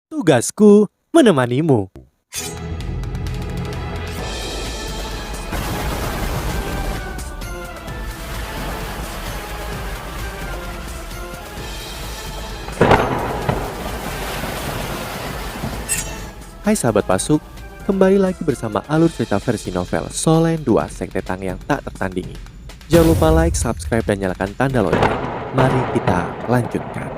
Tugasku menemanimu. Hai sahabat Pasuk, kembali lagi bersama alur cerita versi novel Solen 2 Sekte Tang yang tak tertandingi. Jangan lupa like, subscribe, dan nyalakan tanda lonceng. Mari kita lanjutkan.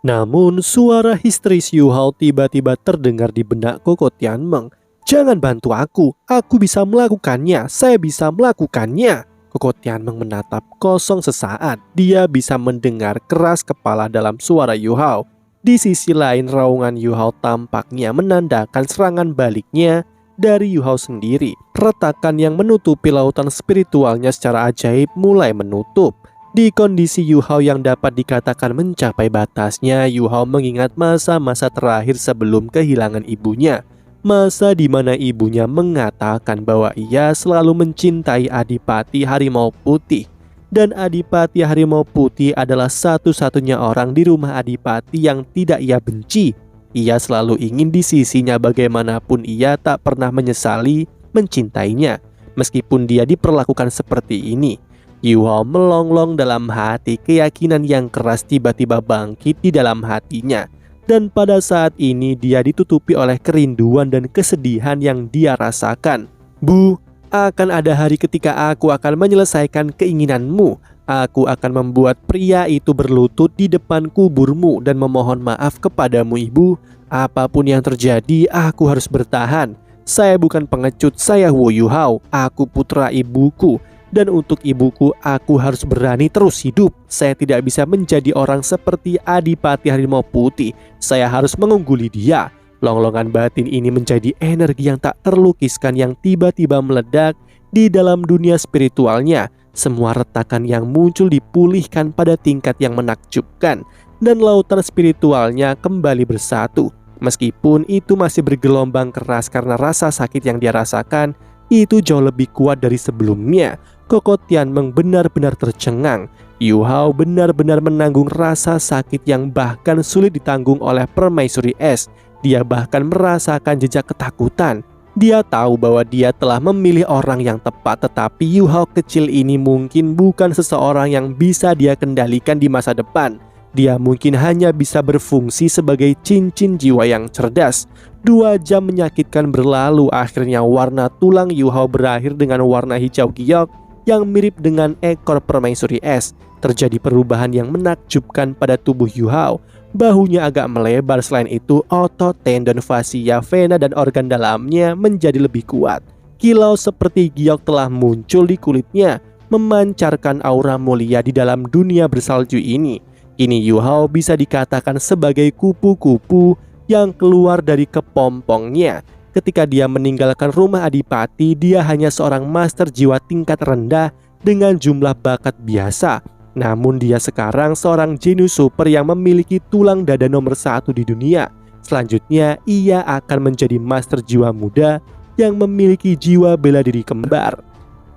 Namun suara histeris Yu Hao tiba-tiba terdengar di benak Koko Tianmeng. Jangan bantu aku bisa melakukannya, saya bisa melakukannya. Koko Tianmeng menatap kosong sesaat, dia bisa mendengar keras kepala dalam suara Yu Hao. Di sisi lain raungan Yu Hao tampaknya menandakan serangan baliknya dari Yu Hao sendiri. Retakan yang menutupi lautan spiritualnya secara ajaib mulai menutup. Di kondisi Yu Hao yang dapat dikatakan mencapai batasnya, Yu Hao mengingat masa-masa terakhir sebelum kehilangan ibunya. Masa di mana ibunya mengatakan bahwa ia selalu mencintai Adipati Harimau Putih. Dan Adipati Harimau Putih adalah satu-satunya orang di rumah Adipati yang tidak ia benci. Ia selalu ingin di sisinya bagaimanapun ia tak pernah menyesali mencintainya. Meskipun dia diperlakukan seperti ini. Yu Hao melonglong dalam hati, keyakinan yang keras tiba-tiba bangkit di dalam hatinya. Dan pada saat ini dia ditutupi oleh kerinduan dan kesedihan yang dia rasakan. Bu, akan ada hari ketika aku akan menyelesaikan keinginanmu. Aku akan membuat pria itu berlutut di depan kuburmu dan memohon maaf kepadamu, Ibu. Apapun yang terjadi, aku harus bertahan. Saya bukan pengecut, saya Wu Yu Hao. Aku putra ibuku. Dan untuk ibuku, aku harus berani terus hidup. Saya tidak bisa menjadi orang seperti Adipati Harimau Putih. Saya harus mengungguli dia. Longlongan batin ini menjadi energi yang tak terlukiskan yang tiba-tiba meledak di dalam dunia spiritualnya. Semua retakan yang muncul dipulihkan pada tingkat yang menakjubkan. Dan lautan spiritualnya kembali bersatu. Meskipun itu masih bergelombang keras karena rasa sakit yang dia rasakan, itu jauh lebih kuat dari sebelumnya. Koko Tianmeng benar-benar tercengang. Yu Hao benar-benar menanggung rasa sakit yang bahkan sulit ditanggung oleh permaisuri es. Dia bahkan merasakan jejak ketakutan. Dia tahu bahwa dia telah memilih orang yang tepat, tetapi Yu Hao kecil ini mungkin bukan seseorang yang bisa dia kendalikan di masa depan. Dia mungkin hanya bisa berfungsi sebagai cincin jiwa yang cerdas. 2 jam menyakitkan berlalu, akhirnya warna tulang Yu Hao berakhir dengan warna hijau giok yang mirip dengan ekor permaisuri es. Terjadi perubahan yang menakjubkan pada tubuh Yu Hao. Bahunya agak melebar, selain itu otot, tendon, fasia, vena, dan organ dalamnya menjadi lebih kuat. Kilau seperti giok telah muncul di kulitnya, memancarkan aura mulia di dalam dunia bersalju ini. Kini Yu Hao bisa dikatakan sebagai kupu-kupu yang keluar dari kepompongnya. Ketika dia meninggalkan rumah Adipati, dia hanya seorang master jiwa tingkat rendah dengan jumlah bakat biasa. Namun dia sekarang seorang jenius super yang memiliki tulang dada nomor 1 di dunia. Selanjutnya ia akan menjadi master jiwa muda yang memiliki jiwa bela diri kembar.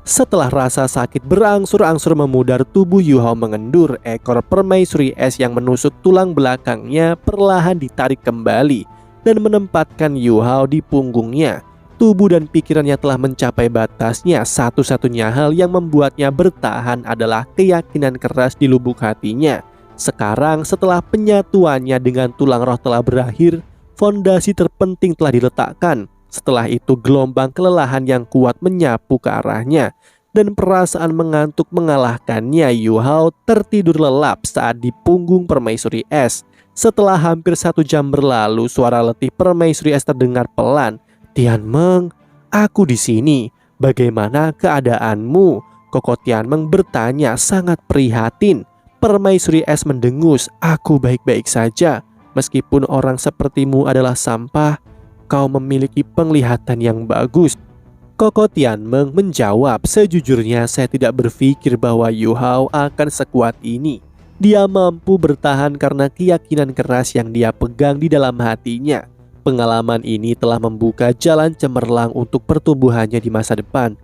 Setelah rasa sakit berangsur-angsur memudar, tubuh Yu Hao mengendur. Ekor permaisuri es yang menusuk tulang belakangnya perlahan ditarik kembali dan menempatkan Yu Hao di punggungnya. Tubuh dan pikirannya telah mencapai batasnya. Satu-satunya hal yang membuatnya bertahan adalah keyakinan keras di lubuk hatinya. Sekarang setelah penyatuannya dengan tulang roh telah berakhir, fondasi terpenting telah diletakkan. Setelah itu gelombang kelelahan yang kuat menyapu ke arahnya. Dan perasaan mengantuk mengalahkannya, Yu Hao tertidur lelap saat di punggung permaisuri es. Setelah hampir 1 jam berlalu, suara letih permaisuri es terdengar pelan. Tianmeng, aku di sini. Bagaimana keadaanmu? Koko Tianmeng bertanya sangat prihatin. Permaisuri es mendengus. Aku baik-baik saja. Meskipun orang sepertimu adalah sampah, kau memiliki penglihatan yang bagus. Koko Tianmeng menjawab, sejujurnya saya tidak berpikir bahwa Yu Hao akan sekuat ini. Dia mampu bertahan karena keyakinan keras yang dia pegang di dalam hatinya. Pengalaman ini telah membuka jalan cemerlang untuk pertumbuhannya di masa depan.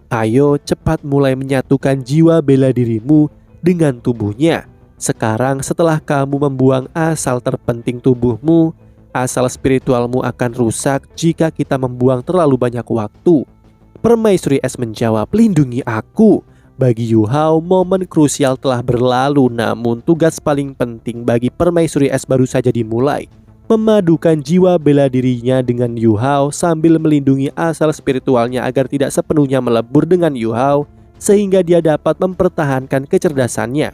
Ayo cepat mulai menyatukan jiwa bela dirimu dengan tubuhnya. Sekarang setelah kamu membuang asal terpenting tubuhmu, asal spiritualmu akan rusak jika kita membuang terlalu banyak waktu. Permaisuri Es menjawab, lindungi aku. Bagi Yu Hao, momen krusial telah berlalu, namun tugas paling penting bagi Permaisuri Es baru saja dimulai. Memadukan jiwa bela dirinya dengan Yu Hao sambil melindungi asal spiritualnya agar tidak sepenuhnya melebur dengan Yu Hao, sehingga dia dapat mempertahankan kecerdasannya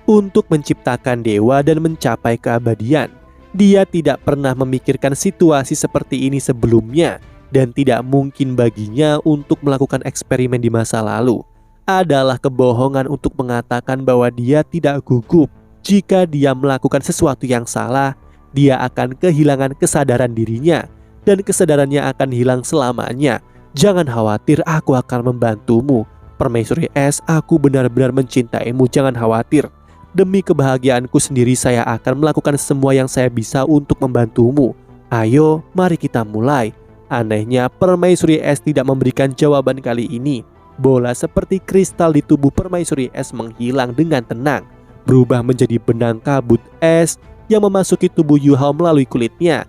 untuk menciptakan dewa dan mencapai keabadian. Dia tidak pernah memikirkan situasi seperti ini sebelumnya, dan tidak mungkin baginya untuk melakukan eksperimen di masa lalu. Adalah kebohongan untuk mengatakan bahwa dia tidak gugup. Jika dia melakukan sesuatu yang salah, dia akan kehilangan kesadaran dirinya, dan kesadarannya akan hilang selamanya. Jangan khawatir, aku akan membantumu. Permaisuri Es, aku benar-benar mencintaimu, jangan khawatir. Demi kebahagiaanku sendiri, saya akan melakukan semua yang saya bisa untuk membantumu. Ayo, mari kita mulai. Anehnya, Permaisuri Es tidak memberikan jawaban kali ini. Bola seperti kristal di tubuh Permaisuri Es menghilang dengan tenang, berubah menjadi benang kabut es yang memasuki tubuh Yu Hao melalui kulitnya.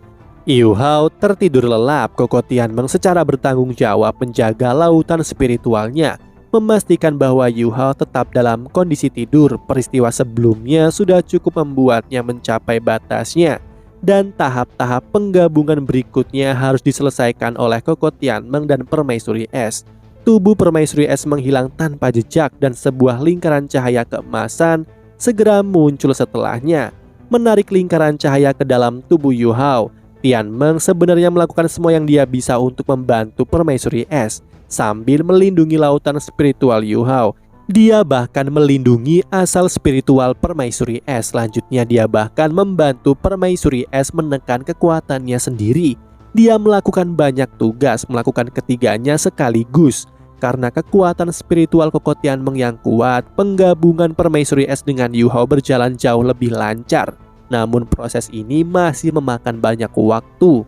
Yu Hao tertidur lelap. Koko Tianmeng secara bertanggung jawab menjaga lautan spiritualnya, memastikan bahwa Yu Hao tetap dalam kondisi tidur. Peristiwa sebelumnya sudah cukup membuatnya mencapai batasnya, dan tahap-tahap penggabungan berikutnya harus diselesaikan oleh Koko Tianmeng dan Permaisuri Es. Tubuh Permaisuri Es menghilang tanpa jejak, dan sebuah lingkaran cahaya keemasan segera muncul setelahnya, menarik lingkaran cahaya ke dalam tubuh Yu Hao. Tianmeng sebenarnya melakukan semua yang dia bisa untuk membantu Permaisuri Es sambil melindungi lautan spiritual Yu Hao. Dia bahkan melindungi asal spiritual Permaisuri Es. Selanjutnya dia bahkan membantu Permaisuri Es menekan kekuatannya sendiri. Dia melakukan banyak tugas, melakukan ketiganya sekaligus. Karena kekuatan spiritual Koko Tianmeng yang kuat, penggabungan Permaisuri Es dengan Yu Hao berjalan jauh lebih lancar. Namun proses ini masih memakan banyak waktu.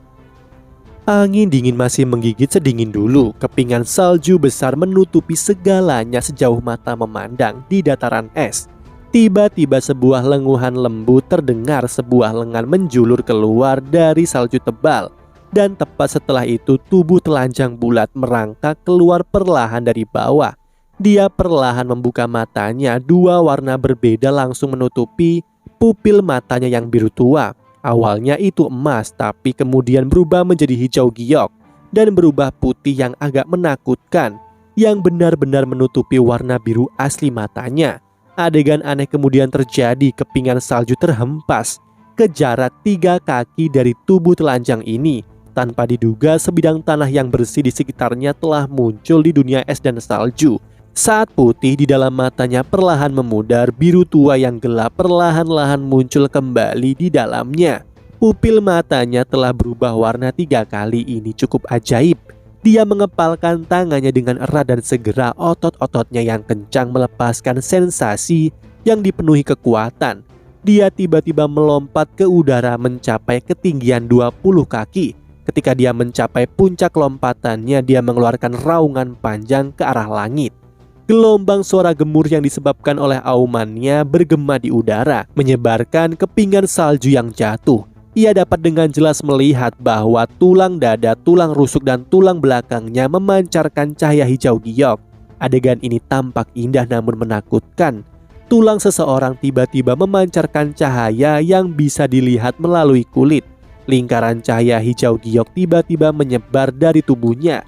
Angin dingin masih menggigit sedingin dulu. Kepingan salju besar menutupi segalanya sejauh mata memandang di dataran es. Tiba-tiba sebuah lenguhan lembut terdengar, sebuah lengan menjulur keluar dari salju tebal. Dan tepat setelah itu tubuh telanjang bulat merangkak keluar perlahan dari bawah. Dia perlahan membuka matanya, dua warna berbeda langsung menutupi pupil matanya yang biru tua. Awalnya itu emas, tapi kemudian berubah menjadi hijau giok dan berubah putih yang agak menakutkan, yang benar-benar menutupi warna biru asli matanya. Adegan aneh kemudian terjadi. Kepingan salju terhempas ke jarak 3 kaki dari tubuh telanjang ini. Tanpa diduga, sebidang tanah yang bersih di sekitarnya telah muncul di dunia es dan salju. Saat putih di dalam matanya perlahan memudar, biru tua yang gelap perlahan-lahan muncul kembali di dalamnya. Pupil matanya telah berubah warna 3 kali. Ini cukup ajaib. Dia mengepalkan tangannya dengan erat dan segera otot-ototnya yang kencang melepaskan sensasi yang dipenuhi kekuatan. Dia tiba-tiba melompat ke udara mencapai ketinggian 20 kaki. Ketika dia mencapai puncak lompatannya, dia mengeluarkan raungan panjang ke arah langit. Gelombang suara gemur yang disebabkan oleh aumannya bergema di udara, menyebarkan kepingan salju yang jatuh. Ia dapat dengan jelas melihat bahwa tulang dada, tulang rusuk, dan tulang belakangnya memancarkan cahaya hijau giok. Adegan ini tampak indah namun menakutkan. Tulang seseorang tiba-tiba memancarkan cahaya yang bisa dilihat melalui kulit. Lingkaran cahaya hijau giok tiba-tiba menyebar dari tubuhnya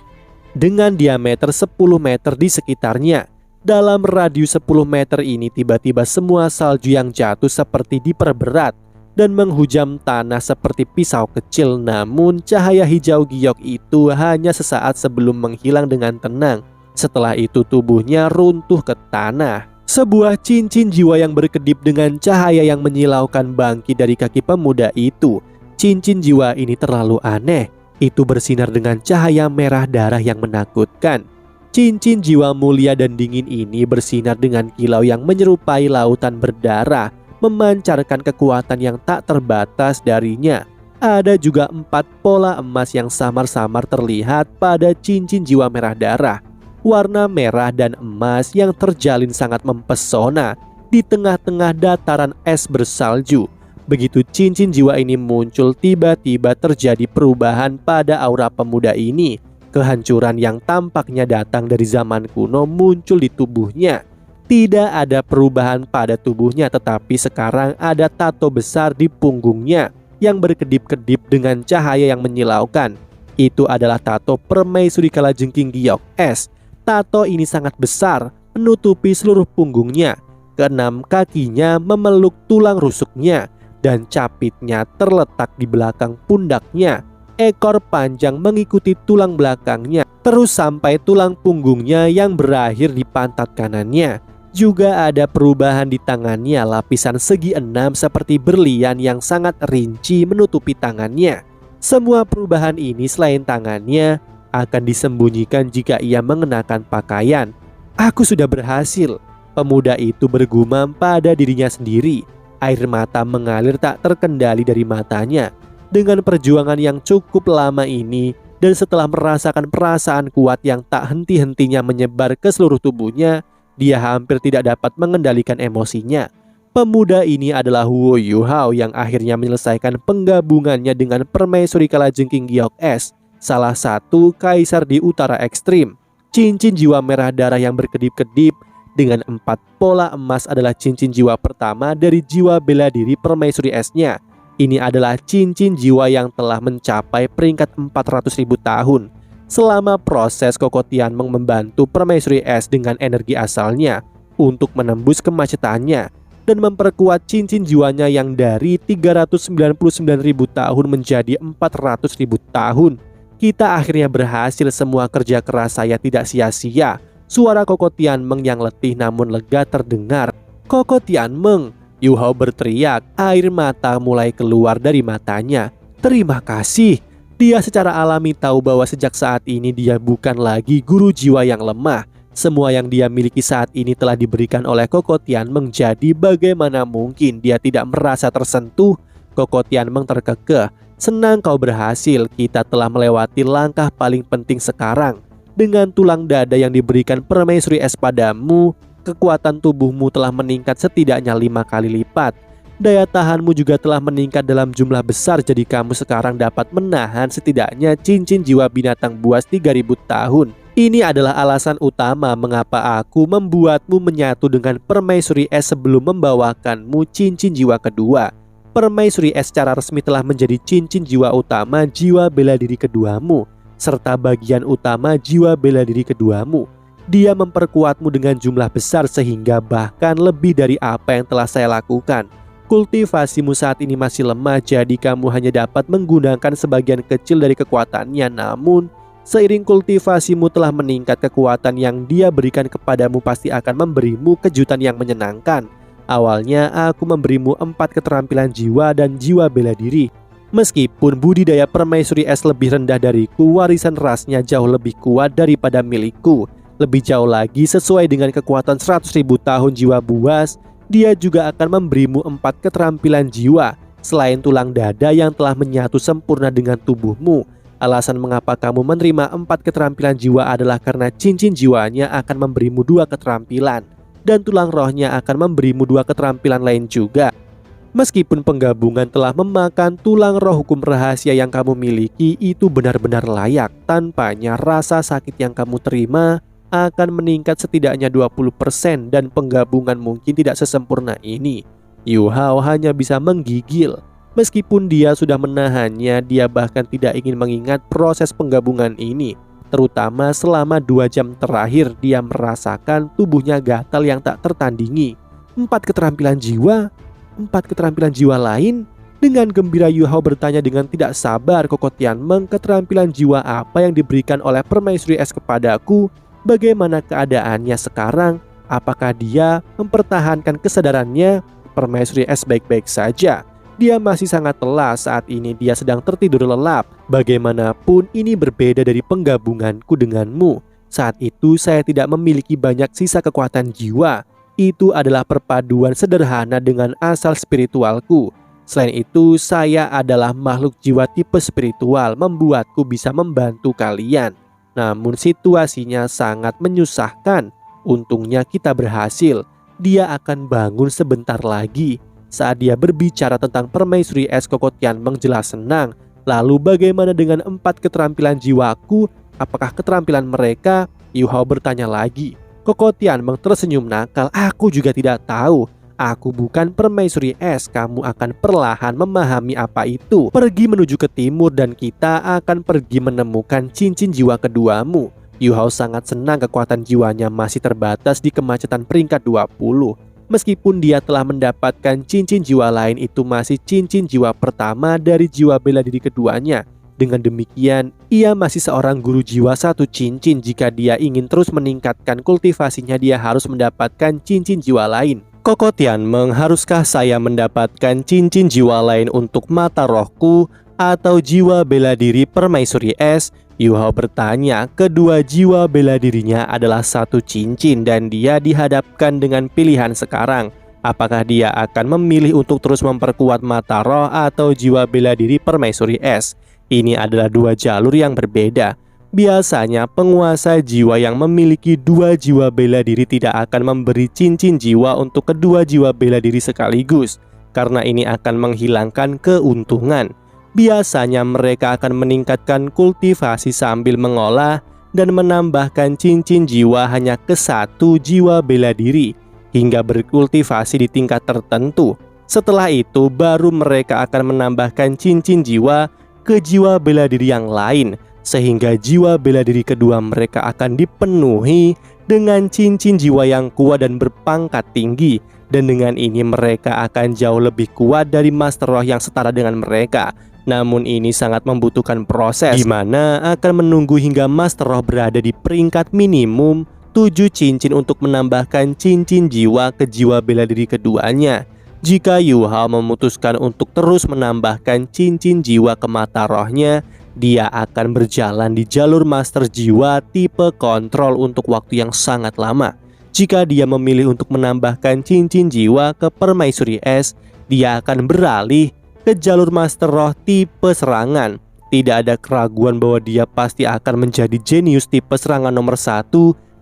dengan diameter 10 meter di sekitarnya. Dalam radius 10 meter ini tiba-tiba semua salju yang jatuh seperti diperberat dan menghujam tanah seperti pisau kecil. Namun cahaya hijau giok itu hanya sesaat sebelum menghilang dengan tenang. Setelah itu tubuhnya runtuh ke tanah. Sebuah cincin jiwa yang berkedip dengan cahaya yang menyilaukan bangkit dari kaki pemuda itu. Cincin jiwa ini terlalu aneh. Itu bersinar dengan cahaya merah darah yang menakutkan. Cincin jiwa mulia dan dingin ini bersinar dengan kilau yang menyerupai lautan berdarah, memancarkan kekuatan yang tak terbatas darinya. Ada juga 4 pola emas yang samar-samar terlihat pada cincin jiwa merah darah. Warna merah dan emas yang terjalin sangat mempesona. di tengah-tengah dataran es bersalju. Begitu cincin jiwa ini muncul, tiba-tiba terjadi perubahan pada aura pemuda ini. Kehancuran yang tampaknya datang dari zaman kuno muncul di tubuhnya. Tidak ada perubahan pada tubuhnya, tetapi sekarang ada tato besar di punggungnya yang berkedip-kedip dengan cahaya yang menyilaukan. Itu adalah tato Permaisuri Kalajengking Giok Es. Tato ini sangat besar, menutupi seluruh punggungnya. Keenam kakinya memeluk tulang rusuknya, dan capitnya terletak di belakang pundaknya. Ekor panjang mengikuti tulang belakangnya, terus sampai tulang punggungnya yang berakhir di pantat kanannya. Juga ada perubahan di tangannya, lapisan segi 6 seperti berlian yang sangat rinci menutupi tangannya. Semua perubahan ini selain tangannya akan disembunyikan jika ia mengenakan pakaian. Aku sudah berhasil. Pemuda itu bergumam pada dirinya sendiri. Air mata mengalir tak terkendali dari matanya. Dengan perjuangan yang cukup lama ini, dan setelah merasakan perasaan kuat yang tak henti-hentinya menyebar ke seluruh tubuhnya, dia hampir tidak dapat mengendalikan emosinya. Pemuda ini adalah Huo Yuhao yang akhirnya menyelesaikan penggabungannya dengan Permaisuri Kalajengking Giok Es, salah satu kaisar di utara ekstrim. Cincin jiwa merah darah yang berkedip-kedip dengan 4 pola emas adalah cincin jiwa pertama dari jiwa bela diri Permaisuri Es-nya. Ini adalah cincin jiwa yang telah mencapai peringkat 400.000 tahun. Selama proses, Koko Tianmeng membantu Permaisuri Es dengan energi asalnya untuk menembus kemacetannya dan memperkuat cincin jiwanya yang dari 399.000 tahun menjadi 400.000 tahun. Kita akhirnya berhasil, semua kerja keras saya tidak sia-sia. Suara Koko Tianmeng yang letih namun lega terdengar. Koko Tianmeng, Yuhao berteriak, air mata mulai keluar dari matanya. Terima kasih. Dia secara alami tahu bahwa sejak saat ini dia bukan lagi guru jiwa yang lemah. Semua yang dia miliki saat ini telah diberikan oleh Koko Tianmeng, jadi bagaimana mungkin dia tidak merasa tersentuh? Koko Tianmeng terkekeh. Senang kau berhasil, kita telah melewati langkah paling penting sekarang. Dengan tulang dada yang diberikan Permaisuri Es padamu, kekuatan tubuhmu telah meningkat setidaknya 5 kali lipat. Daya tahanmu juga telah meningkat dalam jumlah besar, jadi kamu sekarang dapat menahan setidaknya cincin jiwa binatang buas 3000 tahun. Ini adalah alasan utama mengapa aku membuatmu menyatu dengan Permaisuri Es sebelum membawakanmu cincin jiwa kedua. Permaisuri Es secara resmi telah menjadi cincin jiwa utama jiwa bela diri keduamu, serta bagian utama jiwa bela diri keduamu. Dia memperkuatmu dengan jumlah besar sehingga bahkan lebih dari apa yang telah saya lakukan. Kultivasimu saat ini masih lemah, jadi kamu hanya dapat menggunakan sebagian kecil dari kekuatannya. Namun, seiring kultivasimu telah meningkat, kekuatan yang dia berikan kepadamu pasti akan memberimu kejutan yang menyenangkan. Awalnya aku memberimu 4 keterampilan jiwa dan jiwa bela diri. Meskipun budidaya Permaisuri Es lebih rendah dariku, warisan rasnya jauh lebih kuat daripada milikku. Lebih jauh lagi, sesuai dengan kekuatan 100.000 tahun jiwa buas, dia juga akan memberimu 4 keterampilan jiwa. Selain tulang dada yang telah menyatu sempurna dengan tubuhmu, alasan mengapa kamu menerima 4 keterampilan jiwa adalah karena cincin jiwanya akan memberimu 2 keterampilan, dan tulang rohnya akan memberimu 2 keterampilan lain juga. Meskipun penggabungan telah memakan tulang roh hukum rahasia yang kamu miliki, itu benar-benar layak. Tanpanya rasa sakit yang kamu terima akan meningkat setidaknya 20%, dan penggabungan mungkin tidak sesempurna ini. Yuhao hanya bisa menggigil. Meskipun dia sudah menahannya, dia bahkan tidak ingin mengingat proses penggabungan ini. Terutama selama 2 jam terakhir, dia merasakan tubuhnya gatal yang tak tertandingi. 4 keterampilan jiwa? 4 keterampilan jiwa lain? Dengan gembira Yuhao bertanya dengan tidak sabar, Koko Tianmeng, keterampilan jiwa apa yang diberikan oleh Permaisuri Es kepadaku? Bagaimana keadaannya sekarang? Apakah dia mempertahankan kesadarannya? Permaisuri Es baik-baik saja. Dia masih sangat lelah saat ini, dia sedang tertidur lelap. Bagaimanapun ini berbeda dari penggabunganku denganmu. Saat itu saya tidak memiliki banyak sisa kekuatan jiwa. Itu adalah perpaduan sederhana dengan asal spiritualku. Selain itu, saya adalah makhluk jiwa tipe spiritual, membuatku bisa membantu kalian. Namun situasinya sangat menyusahkan. Untungnya kita berhasil. dia akan bangun sebentar lagi. Saat dia berbicara tentang permaisuri es, Koko Tianmeng jelas senang. Lalu bagaimana dengan 4 keterampilan jiwaku? Apakah keterampilan mereka? Yu Hao bertanya lagi. Koko Tianmeng tersenyum nakal. Aku juga tidak tahu. Aku bukan permaisuri es. Kamu akan perlahan memahami apa itu. Pergi menuju ke timur dan kita akan pergi menemukan cincin jiwa keduamu. Yu Hao sangat senang kekuatan jiwanya masih terbatas di kemacetan peringkat 20. Meskipun dia telah mendapatkan cincin jiwa lain, itu masih cincin jiwa pertama dari jiwa bela diri keduanya. Dengan demikian, ia masih seorang guru jiwa 1 cincin. Jika dia ingin terus meningkatkan kultivasinya, dia harus mendapatkan cincin jiwa lain. Koko Tianmeng, haruskah saya mendapatkan cincin jiwa lain untuk mata rohku atau jiwa bela diri permaisuri es? Yu Hao bertanya. Kedua jiwa bela dirinya adalah 1 cincin dan dia dihadapkan dengan pilihan sekarang. Apakah dia akan memilih untuk terus memperkuat mata roh atau jiwa bela diri permaisuri es? Ini adalah 2 jalur yang berbeda. Biasanya penguasa jiwa yang memiliki 2 jiwa bela diri tidak akan memberi cincin jiwa untuk kedua jiwa bela diri sekaligus, karena ini akan menghilangkan keuntungan. Biasanya mereka akan meningkatkan kultivasi sambil mengolah dan menambahkan cincin jiwa hanya ke 1 jiwa bela diri hingga berkultivasi di tingkat tertentu. Setelah itu baru mereka akan menambahkan cincin jiwa ke jiwa bela diri yang lain, sehingga jiwa bela diri kedua mereka akan dipenuhi dengan cincin jiwa yang kuat dan berpangkat tinggi. Dan dengan ini mereka akan jauh lebih kuat dari master roh yang setara dengan mereka. Namun ini sangat membutuhkan proses, di mana akan menunggu hingga master roh berada di peringkat minimum 7 cincin untuk menambahkan cincin jiwa ke jiwa bela diri keduanya. Jika Yu Hao memutuskan untuk terus menambahkan cincin jiwa ke mata rohnya, dia akan berjalan di jalur master jiwa tipe kontrol untuk waktu yang sangat lama. Jika dia memilih untuk menambahkan cincin jiwa ke permaisuri es, dia akan beralih ke jalur master roh tipe serangan. Tidak ada keraguan bahwa dia pasti akan menjadi jenius tipe serangan nomor 1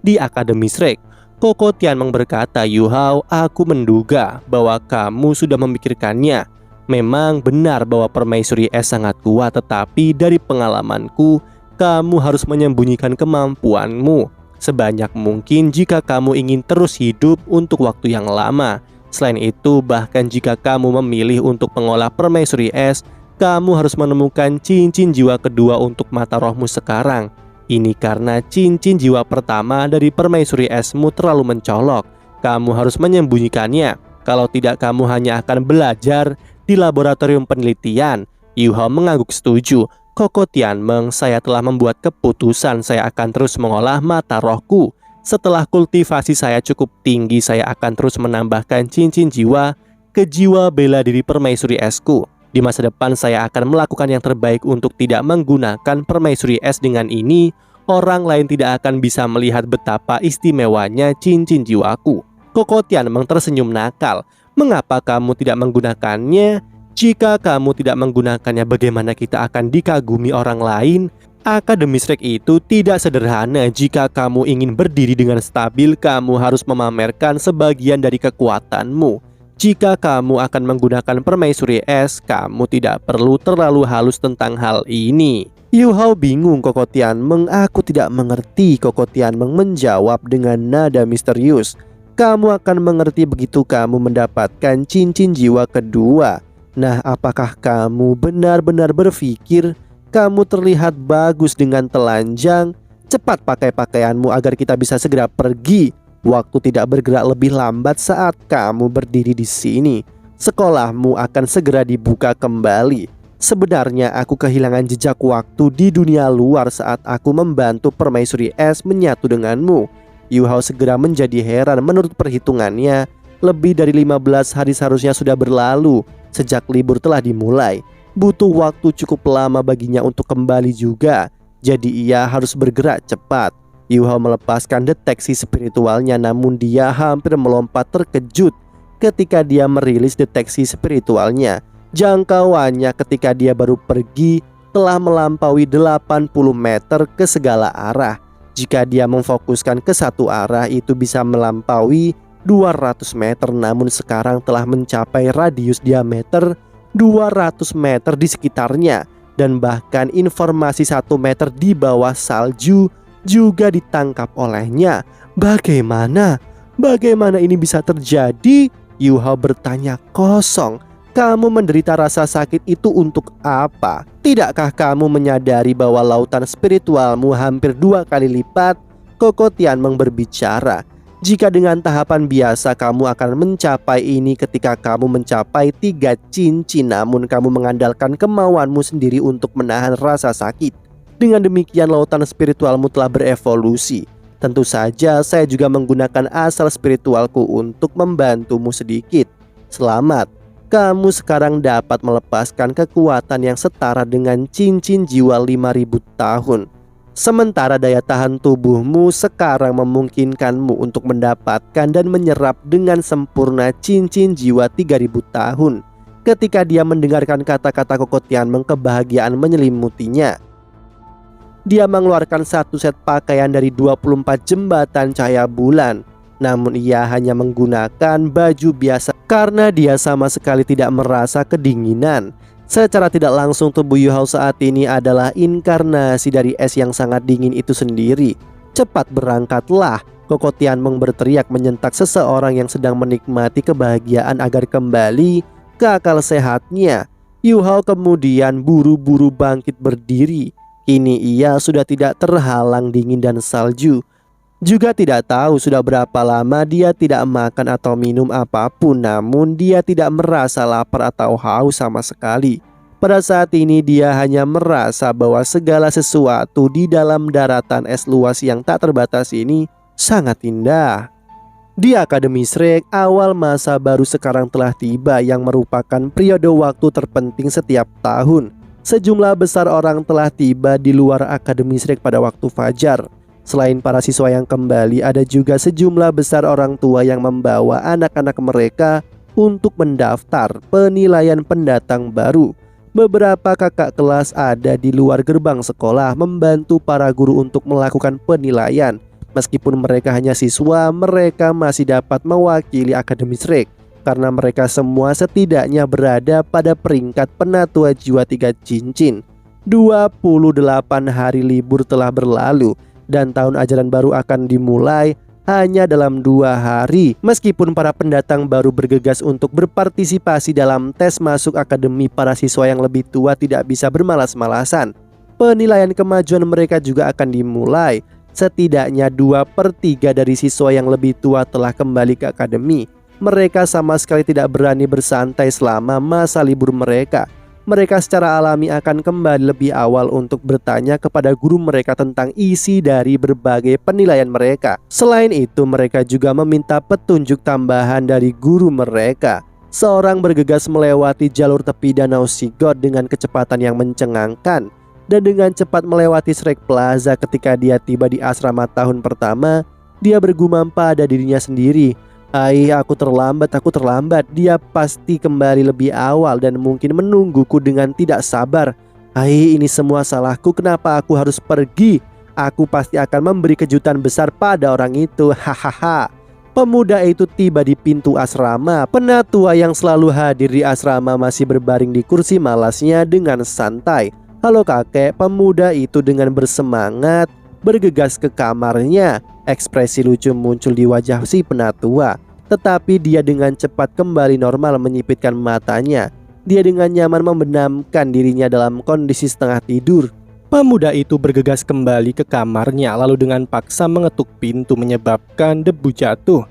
di Akademi Shrek. Koko Tianmeng berkata, Yu Hao, aku menduga bahwa kamu sudah memikirkannya. Memang benar bahwa permaisuri es sangat kuat, tetapi dari pengalamanku, kamu harus menyembunyikan kemampuanmu sebanyak mungkin jika kamu ingin terus hidup untuk waktu yang lama. Selain itu, bahkan jika kamu memilih untuk mengolah permaisuri es, kamu harus menemukan cincin jiwa kedua untuk mata rohmu sekarang. Ini karena cincin jiwa pertama dari permaisuri esmu terlalu mencolok. Kamu harus menyembunyikannya. Kalau tidak, kamu hanya akan belajar di laboratorium penelitian. Yu Hao mengangguk setuju. Koko Tianmeng, saya telah membuat keputusan. Saya akan terus mengolah mata rohku. Setelah kultivasi saya cukup tinggi, saya akan terus menambahkan cincin jiwa ke jiwa bela diri permaisuri esku. Di masa depan saya akan melakukan yang terbaik untuk tidak menggunakan permaisuri es. Dengan ini, orang lain tidak akan bisa melihat betapa istimewanya cincin jiwaku. Koko Tianmeng tersenyum nakal. Mengapa kamu tidak menggunakannya? Jika kamu tidak menggunakannya, bagaimana kita akan dikagumi orang lain? Akademi Shrek itu tidak sederhana. Jika kamu ingin berdiri dengan stabil, kamu harus memamerkan sebagian dari kekuatanmu. Jika kamu akan menggunakan permaisuri es, kamu tidak perlu terlalu halus tentang hal ini. Yu Hao bingung. Koko Tianmeng, aku tidak mengerti. Koko Tianmeng menjawab dengan nada misterius. Kamu akan mengerti begitu kamu mendapatkan cincin jiwa kedua. Nah, apakah kamu benar-benar berpikir kamu terlihat bagus dengan telanjang? Cepat pakai pakaianmu agar kita bisa segera pergi. Waktu tidak bergerak lebih lambat saat kamu berdiri di sini. Sekolahmu akan segera dibuka kembali. Sebenarnya aku kehilangan jejak waktu di dunia luar saat aku membantu permaisuri es menyatu denganmu. Yu Hao segera menjadi heran. Menurut perhitungannya, lebih dari 15 hari seharusnya sudah berlalu sejak libur telah dimulai. Butuh waktu cukup lama baginya untuk kembali juga. Jadi ia harus bergerak cepat. Yu Hao melepaskan deteksi spiritualnya, namun dia hampir melompat terkejut ketika dia merilis deteksi spiritualnya. Jangkauannya ketika dia baru pergi telah melampaui 80 meter ke segala arah. Jika dia memfokuskan ke satu arah, itu bisa melampaui 200 meter, namun sekarang telah mencapai radius diameter 200 meter di sekitarnya. Dan bahkan informasi 1 meter di bawah salju juga ditangkap olehnya. Bagaimana ini bisa terjadi? Yu Hao bertanya kosong. Kamu menderita rasa sakit itu untuk apa? Tidakkah kamu menyadari bahwa lautan spiritualmu hampir 2 kali lipat? Koko Tianmeng berbicara. Jika dengan tahapan biasa kamu akan mencapai ini ketika kamu mencapai 3 cincin, namun kamu mengandalkan kemauanmu sendiri untuk menahan rasa sakit. Dengan demikian lautan spiritualmu telah berevolusi. Tentu saja saya juga menggunakan asal spiritualku untuk membantumu sedikit. Selamat, kamu sekarang dapat melepaskan kekuatan yang setara dengan cincin jiwa 5.000 tahun. Sementara daya tahan tubuhmu sekarang memungkinkanmu untuk mendapatkan dan menyerap dengan sempurna cincin jiwa 3.000 tahun. Ketika dia mendengarkan kata-kata Koko Tianmeng, kebahagiaan menyelimutinya. Dia mengeluarkan 1 set pakaian dari 24 jembatan cahaya bulan. Namun ia hanya menggunakan baju biasa karena dia sama sekali tidak merasa kedinginan. Secara tidak langsung tubuh Yu Hao saat ini adalah inkarnasi dari es yang sangat dingin itu sendiri. Cepat berangkatlah, Koko Tianmeng berteriak menyentak seseorang yang sedang menikmati kebahagiaan agar kembali ke akal sehatnya. Yu Hao kemudian buru-buru bangkit berdiri. Kini ia sudah tidak terhalang dingin dan salju. Juga tidak tahu sudah berapa lama dia tidak makan atau minum apapun, namun dia tidak merasa lapar atau haus sama sekali. Pada saat ini dia hanya merasa bahwa segala sesuatu di dalam daratan es luas yang tak terbatas ini sangat indah. Di Akademi Shrek, awal masa baru sekarang telah tiba yang merupakan periode waktu terpenting setiap tahun. Sejumlah besar orang telah tiba di luar Akademi Shrek pada waktu fajar. Selain para siswa yang kembali, ada juga sejumlah besar orang tua yang membawa anak-anak mereka untuk mendaftar penilaian pendatang baru. Beberapa kakak kelas ada di luar gerbang sekolah membantu para guru untuk melakukan penilaian. Meskipun mereka hanya siswa, mereka masih dapat mewakili Akademi Shrek karena mereka semua setidaknya berada pada peringkat penatua jiwa 3 cincin. 28 hari libur telah berlalu dan tahun ajaran baru akan dimulai hanya dalam 2 hari. Meskipun para pendatang baru bergegas untuk berpartisipasi dalam tes masuk akademi, para siswa yang lebih tua tidak bisa bermalas-malasan. Penilaian kemajuan mereka juga akan dimulai. Setidaknya 2/3 dari siswa yang lebih tua telah kembali ke akademi. Mereka sama sekali tidak berani bersantai selama masa libur mereka. Mereka secara alami akan kembali lebih awal untuk bertanya kepada guru mereka tentang isi dari berbagai penilaian mereka. Selain itu, mereka juga meminta petunjuk tambahan dari guru mereka. Seorang bergegas melewati jalur tepi Danau Sigod dengan kecepatan yang mencengangkan. Dan dengan cepat melewati Shrek Plaza. Ketika dia tiba di asrama tahun pertama, dia bergumam pada dirinya sendiri, aku terlambat. Dia pasti kembali lebih awal dan mungkin menungguku dengan tidak sabar. Ini semua salahku, kenapa aku harus pergi? Aku pasti akan memberi kejutan besar pada orang itu, hahaha. Pemuda itu tiba di pintu asrama. Penatua yang selalu hadir di asrama masih berbaring di kursi malasnya dengan santai. Halo kakek, pemuda itu dengan bersemangat bergegas ke kamarnya. Ekspresi lucu muncul di wajah si penatua, tetapi dia dengan cepat kembali normal menyipitkan matanya. Dia dengan nyaman membenamkan dirinya dalam kondisi setengah tidur. Pemuda itu bergegas kembali ke kamarnya lalu dengan paksa mengetuk pintu menyebabkan debu jatuh.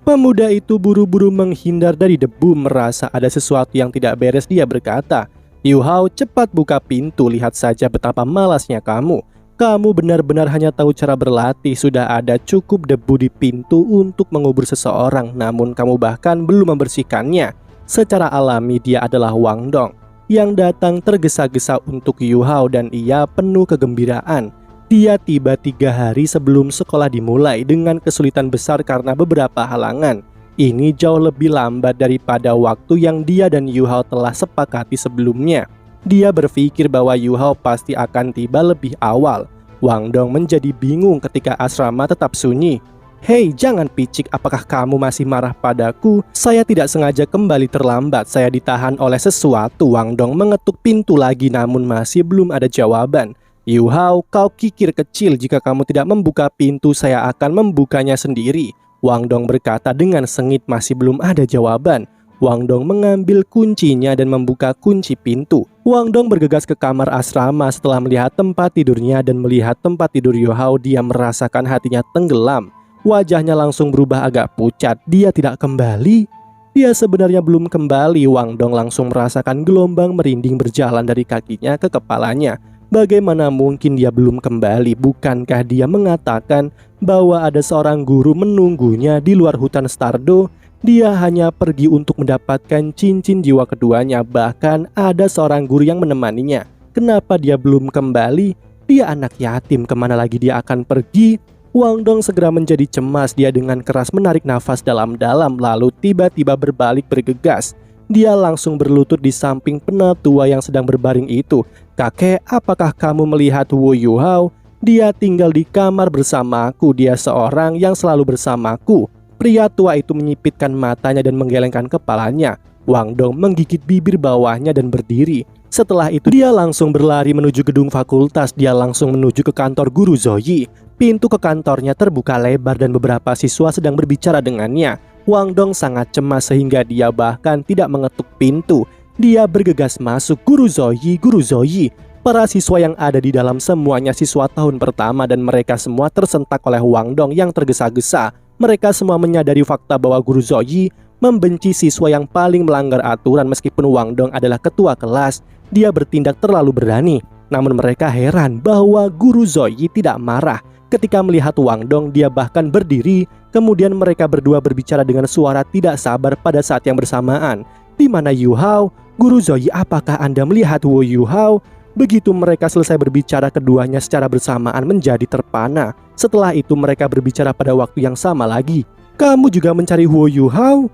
Pemuda itu buru-buru menghindar dari debu, merasa ada sesuatu yang tidak beres. Dia berkata, Yu Hao, cepat buka pintu, lihat saja betapa malasnya kamu. Kamu benar-benar hanya tahu cara berlatih. Sudah ada cukup debu di pintu untuk mengubur seseorang, namun kamu bahkan belum membersihkannya. Secara alami dia adalah Wang Dong yang datang tergesa-gesa untuk Yu Hao dan ia penuh kegembiraan. Dia tiba 3 hari sebelum sekolah dimulai dengan kesulitan besar karena beberapa halangan. Ini jauh lebih lambat daripada waktu yang dia dan Yu Hao telah sepakati sebelumnya. Dia berpikir bahwa Yu Hao pasti akan tiba lebih awal. Wang Dong menjadi bingung ketika asrama tetap sunyi. Hei, jangan picik, apakah kamu masih marah padaku? Saya tidak sengaja kembali terlambat, saya ditahan oleh sesuatu. Wang Dong mengetuk pintu lagi namun masih belum ada jawaban. Yu Hao, kau kikir kecil, jika kamu tidak membuka pintu saya akan membukanya sendiri. Wang Dong berkata dengan sengit. Masih belum ada jawaban. Wang Dong mengambil kuncinya dan membuka kunci pintu. Wang Dong bergegas ke kamar asrama. Setelah melihat tempat tidurnya dan melihat tempat tidur Yu Hao, dia merasakan hatinya tenggelam. Wajahnya langsung berubah agak pucat. Dia tidak kembali. Dia sebenarnya belum kembali. Wang Dong langsung merasakan gelombang merinding berjalan dari kakinya ke kepalanya. Bagaimana mungkin dia belum kembali? Bukankah dia mengatakan bahwa ada seorang guru menunggunya di luar hutan Stardo? Dia hanya pergi untuk mendapatkan cincin jiwa keduanya. Bahkan ada seorang guru yang menemaninya. Kenapa dia belum kembali? Dia anak yatim, kemana lagi dia akan pergi? Wang Dong segera menjadi cemas. Dia dengan keras menarik nafas dalam-dalam, lalu tiba-tiba berbalik bergegas. Dia langsung berlutut di samping penatua yang sedang berbaring itu. Kakek, apakah kamu melihat Wu Yu Hao? Dia tinggal di kamar bersamaku. Dia seorang yang selalu bersamaku. Pria tua itu menyipitkan matanya dan menggelengkan kepalanya. Wang Dong menggigit bibir bawahnya dan berdiri. Setelah itu dia langsung berlari menuju gedung fakultas. Dia langsung menuju ke kantor guru Zoyi. Pintu ke kantornya terbuka lebar dan beberapa siswa sedang berbicara dengannya. Wang Dong sangat cemas sehingga dia bahkan tidak mengetuk pintu. Dia bergegas masuk. Guru Zoyi, Guru Zoyi. Para siswa yang ada di dalam semuanya siswa tahun pertama dan mereka semua tersentak oleh Wang Dong yang tergesa-gesa. Mereka semua menyadari fakta bahwa Guru Zoyi membenci siswa yang paling melanggar aturan. Meskipun Wang Dong adalah ketua kelas, dia bertindak terlalu berani. Namun mereka heran bahwa Guru Zoyi tidak marah. Ketika melihat Wang Dong, dia bahkan berdiri. Kemudian mereka berdua berbicara dengan suara tidak sabar pada saat yang bersamaan. Di mana Yu Hao? Guru Zoyi, apakah Anda melihat Wu Yu Hao? Begitu mereka selesai berbicara, keduanya secara bersamaan menjadi terpana. Setelah itu mereka berbicara pada waktu yang sama lagi. Kamu juga mencari Wu Yu Hao?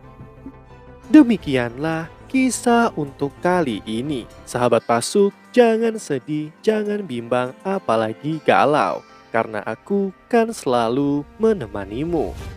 Demikianlah kisah untuk kali ini. Sahabat Pasuk, jangan sedih, jangan bimbang, apalagi galau. Karena aku kan selalu menemanimu.